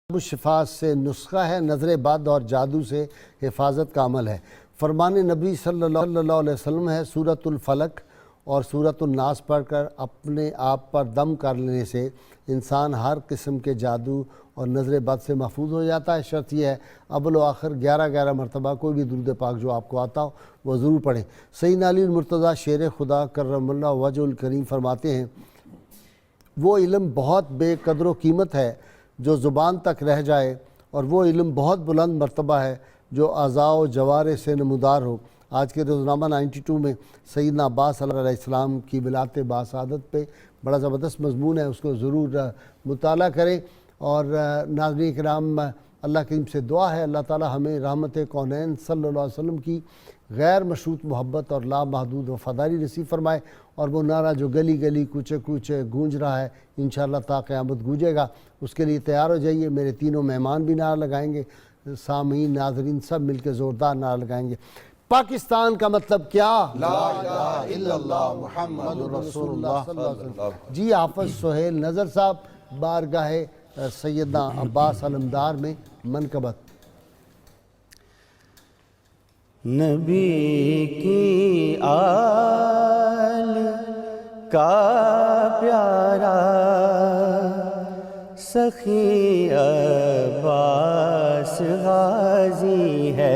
شفا سے نسخہ ہے، نظر بد اور جادو سے حفاظت کا عمل ہے۔ فرمان نبی صلی اللہ علیہ وسلم ہے، سورۃ الفلق اور سورۃ الناس پڑھ کر اپنے آپ پر دم کر لینے سے انسان ہر قسم کے جادو اور نظر بد سے محفوظ ہو جاتا ہے۔ شرط یہ ہے اول و آخر 11 مرتبہ کوئی بھی درود پاک جو آپ کو آتا ہو وہ ضرور پڑھیں۔ سیدنا علی المرتضیٰ شیر خدا کرم اللہ وجہ الکریم فرماتے ہیں، وہ علم بہت بے قدر و قیمت ہے جو زبان تک رہ جائے، اور وہ علم بہت بلند مرتبہ ہے جو اعضاء و جوارح سے نمودار ہو۔ آج کے روزنامہ 92 میں سیدنا عباس علیہ السلام کی ولادت باسعادت پہ بڑا زبردست مضمون ہے، اس کو ضرور مطالعہ کریں۔ اور ناظرین کرام، اللہ کریم سے دعا ہے اللہ تعالی ہمیں رحمت کونین صلی اللہ علیہ وسلم کی غیر مشروط محبت اور لامحدود وفاداری نصیب فرمائے، اور وہ نعرہ جو گلی گلی کوچے کوچے گونج رہا ہے انشاءاللہ تا قیامت گونجے گا، اس کے لیے تیار ہو جائیے۔ میرے تینوں مہمان بھی نعرہ لگائیں گے، سامعین ناظرین سب مل کے زوردار نعرہ لگائیں گے۔ پاکستان کا مطلب کیا؟ لا الہ الا اللہ محمد رسول اللہ صلی اللہ علیہ وسلم۔ جی حافظ سہیل نظر صاحب بارگاہ سیدنا عباس علمدار میں منقبت۔ نبی کی آل کا پیارا سخی عباس غازی ہے۔